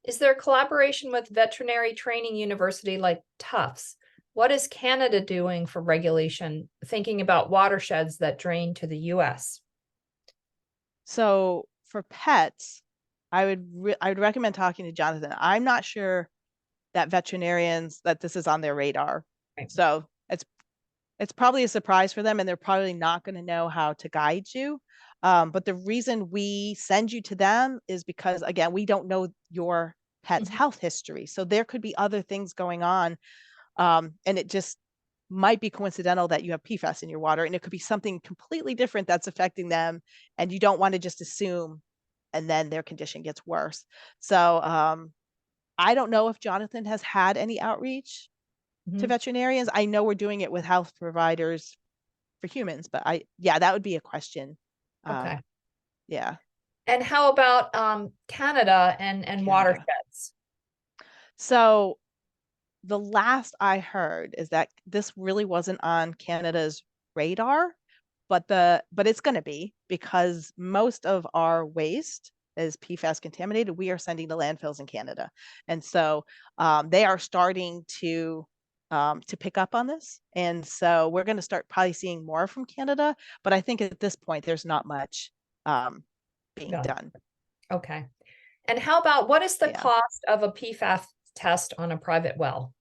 Is there collaboration with veterinary training university like Tufts? What is Canada doing for regulation, thinking about watersheds that drain to the US? So for pets, I would recommend talking to Jonathan. I'm not sure that veterinarians, that this is on their radar. Right. So it's probably a surprise for them, and they're probably not going to know how to guide you. But the reason we send you to them is because, again, we don't know your pet's health history. So there could be other things going on. And it just might be coincidental that you have PFAS in your water, and it could be something completely different that's affecting them. And you don't want to just assume, and then their condition gets worse. So I don't know if Jonathan has had any outreach to veterinarians. I know we're doing it with health providers for humans, but that would be a question. Okay. Yeah. And how about Canada and watersheds? So the last I heard is that this really wasn't on Canada's radar, but it's going to be, because most of our waste is PFAS contaminated. We are sending to landfills in Canada, and so they are starting to pick up on this, and so we're going to start probably seeing more from Canada. But I think at this point, there's not much being done. Okay. And how about, what is the cost of a PFAS test on a private well?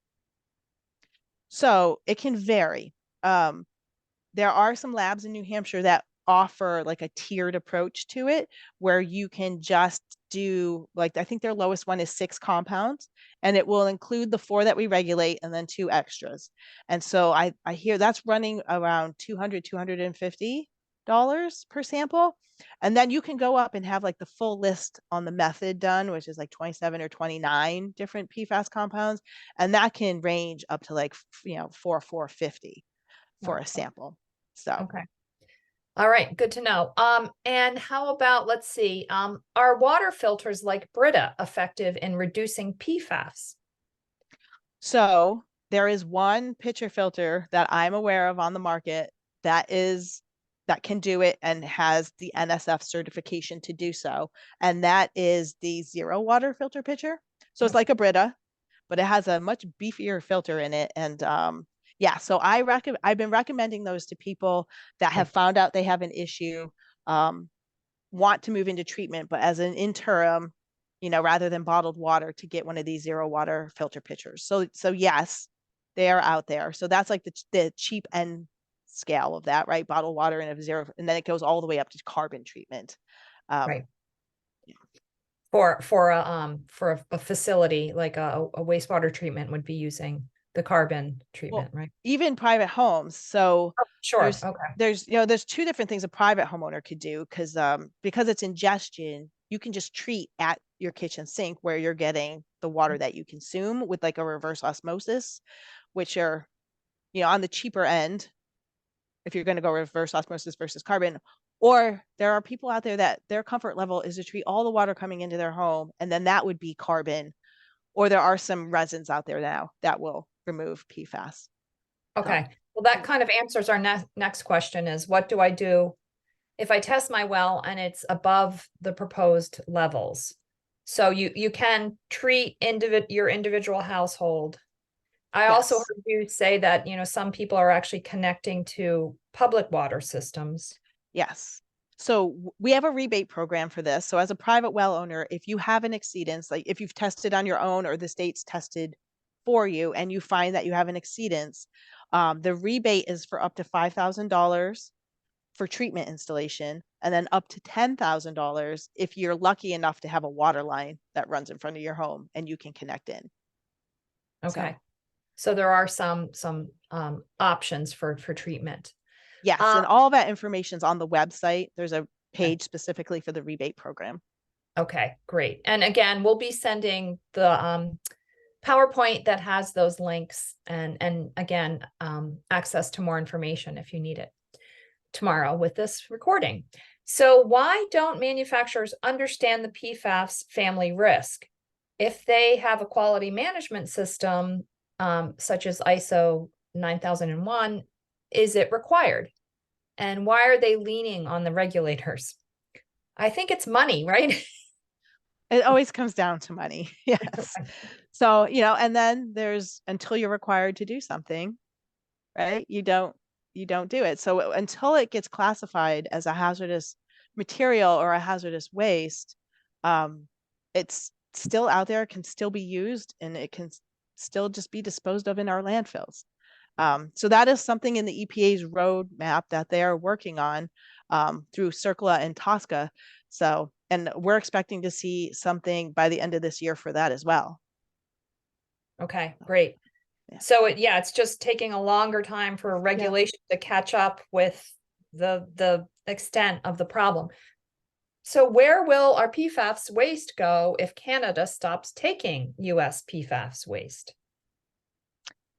So it can vary. There are some labs in New Hampshire that offer like a tiered approach to it, where you can just do, like, I think their lowest one is 6 compounds, and it will include the 4 that we regulate and then 2 extras. And so I hear that's running around $250 per sample. And then you can go up and have like the full list on the method done, which is like 27 or 29 different PFAS compounds. And that can range up to like, $450 for a sample. So, Okay. All right, good to know. And how about, let's see, are water filters like Brita effective in reducing PFAS? so there is one pitcher filter that I'm aware of on the market that can do it and has the NSF certification to do so. And that is the zero water filter pitcher. So it's like a Brita, but it has a much beefier filter in it. And yeah, so I've been recommending those to people that have found out they have an issue, want to move into treatment, but as an interim, rather than bottled water, to get one of these zero water filter pitchers. So yes, they are out there. So that's like the cheap end scale of that, right? Bottled water and a zero, and then it goes all the way up to carbon treatment. Right. For a facility like a wastewater treatment would be using the carbon treatment, right? Even private homes. So Sure. there's 2 different things a private homeowner could do, because it's ingestion, you can just treat at your kitchen sink where you're getting the water that you consume with like a reverse osmosis, which are, on the cheaper end if you're going to go reverse osmosis versus carbon. Or there are people out there that their comfort level is to treat all the water coming into their home, and then that would be carbon. Or there are some resins out there now that will remove PFAS. Okay. Well, that kind of answers our next question is, what do I do if I test my well and it's above the proposed levels? So you can treat your individual household. I also heard you say that, some people are actually connecting to public water systems. Yes. So we have a rebate program for this. So as a private well owner, if you have an exceedance, like if you've tested on your own or the state's tested for you and you find that you have an exceedance, the rebate is for up to $5,000 for treatment installation, and then up to $10,000 if you're lucky enough to have a water line that runs in front of your home and you can connect in. Okay. So there are some options for treatment. Yes, and all that information is on the website. There's a page specifically for the rebate program. Okay, great. And again, we'll be sending the PowerPoint that has those links and again, access to more information if you need it tomorrow with this recording. So why don't manufacturers understand the PFAS family risk? If they have a quality management system, such as ISO 9001, is it required? And why are they leaning on the regulators? I think it's money, right? It always comes down to money. Yes. So, and then there's, until you're required to do something, right? You don't do it. So until it gets classified as a hazardous material or a hazardous waste, it's still out there, can still be used, and it can still just be disposed of in our landfills. So that is something in the EPA's roadmap that they are working on through CERCLA and TSCA. So, and we're expecting to see something by the end of this year for that as well. Okay, great. Yeah. So it's just taking a longer time for regulation to catch up with the extent of the problem. So where will our PFAS waste go if Canada stops taking US PFAS waste?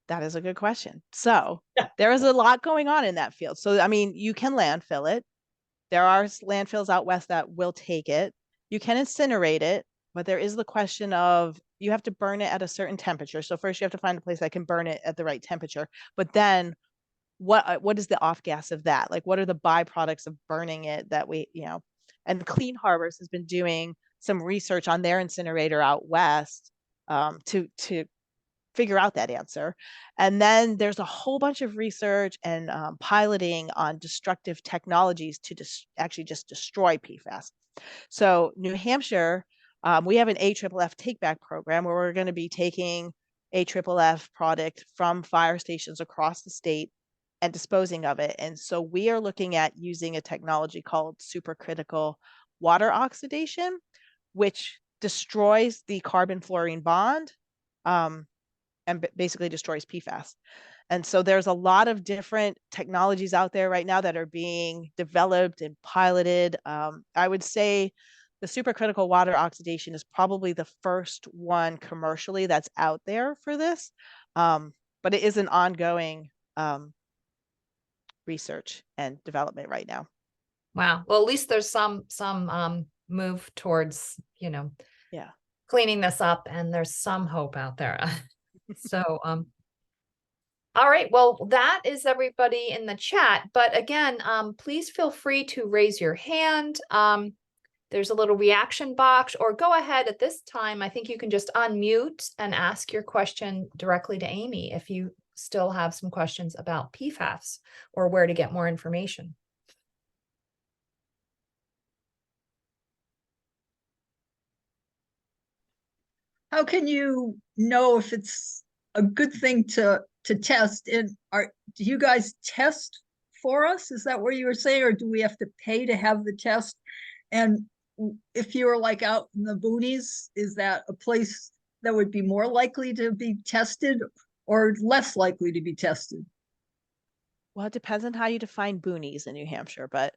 That is a good question. So there is a lot going on in that field. So, I mean, you can landfill it. There are landfills out west that will take it. You can incinerate it, but there is the question of, you have to burn it at a certain temperature. So first you have to find a place that can burn it at the right temperature. But then what is the off gas of that? Like, what are the byproducts of burning it that we, and Clean Harbors has been doing some research on their incinerator out west to figure out that answer. And then there's a whole bunch of research and piloting on destructive technologies to actually just destroy PFAS. So New Hampshire, we have an AFFF take back program where we're going to be taking AFFF product from fire stations across the state and disposing of it. And so we are looking at using a technology called supercritical water oxidation, which destroys the carbon fluorine bond, and basically destroys PFAS. And so there's a lot of different technologies out there right now that are being developed and piloted. I would say the supercritical water oxidation is probably the first one commercially that's out there for this. But it is an ongoing research and development right now. Wow. Well, at least there's some move towards, Yeah. cleaning this up, and there's some hope out there. So, all right. Well, that is everybody in the chat. But again, please feel free to raise your hand. There's a little reaction box, or go ahead at this time. I think you can just unmute and ask your question directly to Amy if you still have some questions about PFAS or where to get more information. How can you know if it's a good thing to test? And do you guys test for us? Is that what you were saying, or do we have to pay to have the test? And if you're like out in the boonies, is that a place that would be more likely to be tested or less likely to be tested? Well, it depends on how you define boonies in New Hampshire, but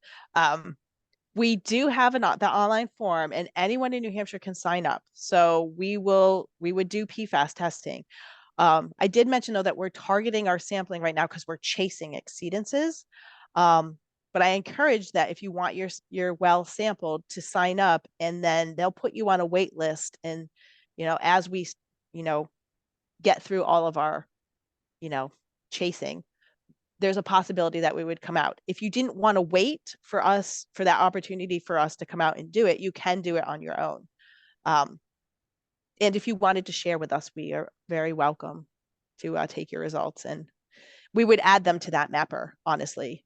we do have the online form, and anyone in New Hampshire can sign up. So we would do PFAS testing. I did mention though that we're targeting our sampling right now because we're chasing exceedances. But I encourage that if you want your well sampled, to sign up, and then they'll put you on a wait list. And, as we, get through all of our, chasing, there's a possibility that we would come out. If you didn't want to wait for that opportunity for us to come out and do it, you can do it on your own. And if you wanted to share with us, we are very welcome to take your results, and we would add them to that mapper, honestly,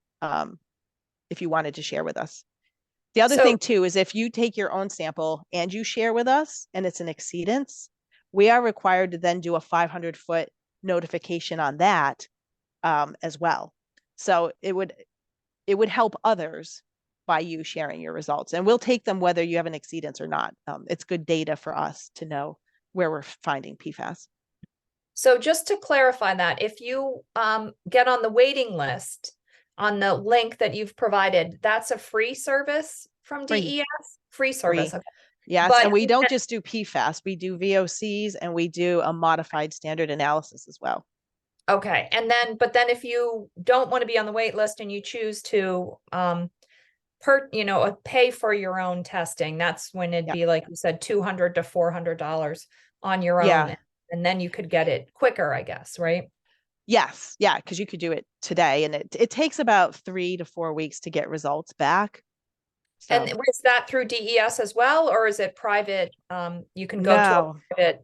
if you wanted to share with us. The other thing too is if you take your own sample and you share with us and it's an exceedance, we are required to then do a 500-foot notification on that as well. So it would help others by you sharing your results, and we'll take them whether you have an exceedance or not. It's good data for us to know where we're finding PFAS. So just to clarify that, if you get on the waiting list on the link that you've provided, that's a free service from DES? Free service. Free. Okay. Yes, but and we don't just do PFAS, we do VOCs, and we do a modified standard analysis as well. Okay. And then, but then if you don't want to be on the wait list and you choose to pay for your own testing, that's when it'd be, like you said, $200 to $400 on your own. And then you could get it quicker, I guess, right? Yes. Yeah. Because you could do it today, and it takes about 3 to 4 weeks to get results back. So. And is that through DES as well, or is it private? You can go to a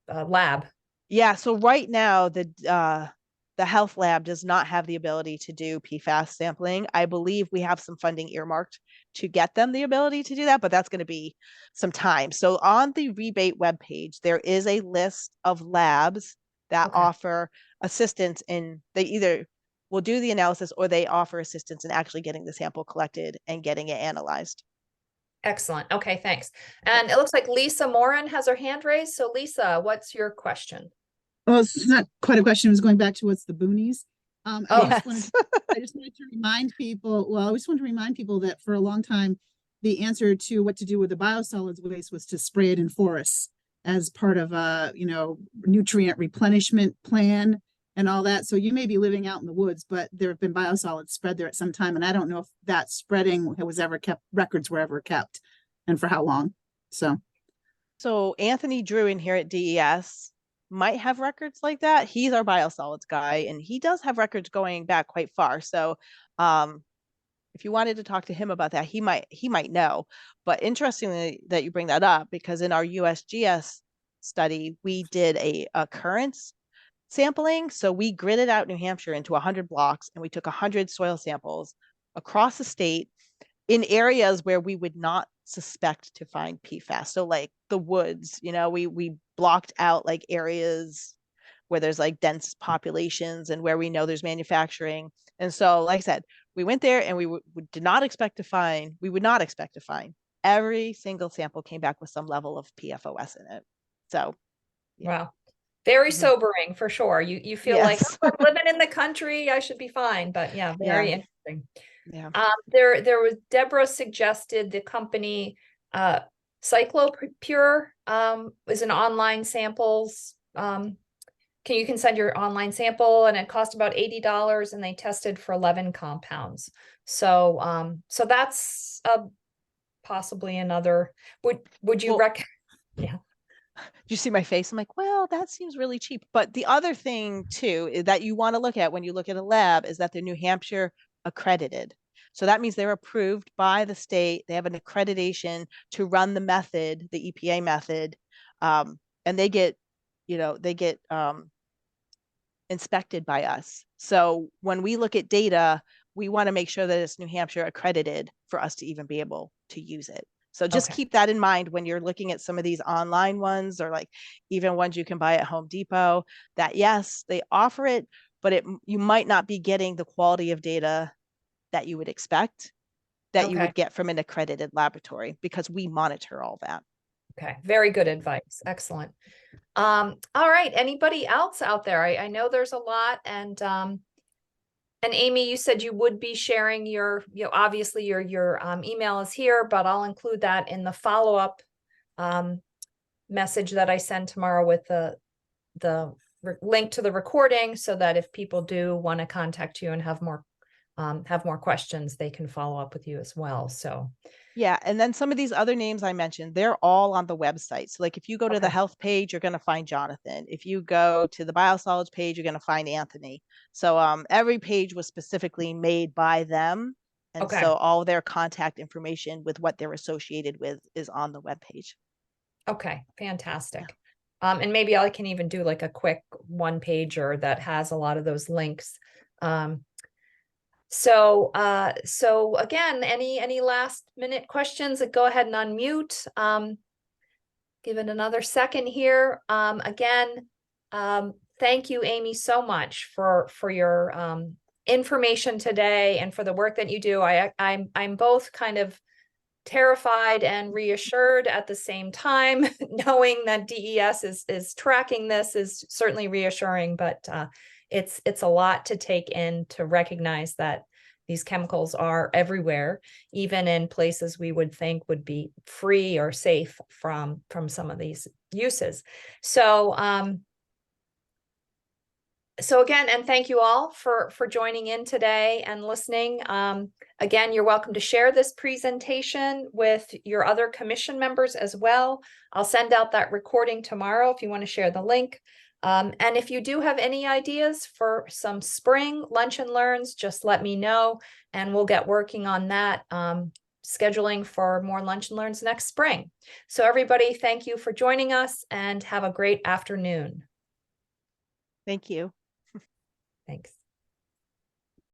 private lab. Yeah. So right now, the health lab does not have the ability to do PFAS sampling. I believe we have some funding earmarked to get them the ability to do that, but that's going to be some time. So on the rebate webpage, there is a list of labs that offer assistance in, they either will do the analysis or they offer assistance in actually getting the sample collected and getting it analyzed. Excellent. Okay, thanks. And it looks like Lisa Moran has her hand raised. So Lisa, what's your question? Well, it's not quite a question. It was going back to what's the boonies. I just wanted to remind people, that for a long time, the answer to what to do with the biosolids waste was to spray it in forests as part of a, nutrient replenishment plan and all that. So you may be living out in the woods, but there have been biosolids spread there at some time. And I don't know if that spreading was ever kept, records were ever kept, and for how long. So Anthony Drew in here at DES might have records like that. He's our biosolids guy, and he does have records going back quite far. So if you wanted to talk to him about that, he might know. But interestingly that you bring that up, because in our USGS study, we did a occurrence sampling. So we gridded out New Hampshire into 100 blocks, and we took 100 soil samples across the state in areas where we would not suspect to find PFAS. So like the woods, we blocked out like areas where there's like dense populations and where we know there's manufacturing. And so, like I said, we went there and we would not expect to find every single sample came back with some level of PFOS in it. So, yeah. Wow. Very Mhm. sobering for sure. You feel like, Yes. oh, I'm living in the country, I should be fine. But yeah, very Yeah. interesting. Yeah. There was Deborah suggested the company Cyclopure is an online samples. You can send your online sample, and it cost about $80, and they tested for 11 compounds. So so that's possibly another. Would you Well, recommend? Yeah. you see my face? I'm like, well, that seems really cheap. But the other thing too is that you want to look at when you look at a lab is that they're New Hampshire accredited. So that means they're approved by the state. They have an accreditation to run the method, the EPA method, and they get, inspected by us. So when we look at data, we want to make sure that it's New Hampshire accredited for us to even be able to use it. So just keep that in mind when you're looking at some of these online ones, or like even ones you can buy at Home Depot, that yes, they offer it, but you might not be getting the quality of data that you would expect that you would get from an accredited laboratory, because we monitor all that. Okay, very good advice. Excellent. All right, anybody else out there? I know there's a lot, and Amy, you said you would be sharing obviously your email is here, but I'll include that in the follow-up message that I send tomorrow with the link to the recording, so that if people do want to contact you and have more questions, they can follow up with you as well. So yeah, and then some of these other names I mentioned, they're all on the website. So like if you go to the health page, you're going to find Jonathan. If you go to the biosolids page, you're going to find Anthony. So every page was specifically made by them. And so all their contact information with what they're associated with is on the webpage. Okay, fantastic. And maybe I can even do like a quick one pager that has a lot of those links. So again, any last minute questions? Go ahead and unmute. Give it another second here. Again, thank you, Amy, so much for your information today and for the work that you do. I'm both kind of terrified and reassured at the same time. Knowing that DES is tracking this is certainly reassuring, but it's a lot to take in to recognize that these chemicals are everywhere, even in places we would think would be free or safe from some of these uses. So again, and thank you all for joining in today and listening. Again, you're welcome to share this presentation with your other commission members as well. I'll send out that recording tomorrow if you want to share the link. And if you do have any ideas for some spring lunch and learns, just let me know, and we'll get working on that, scheduling for more lunch and learns next spring. So everybody, thank you for joining us, and have a great afternoon. Thank you. Thanks.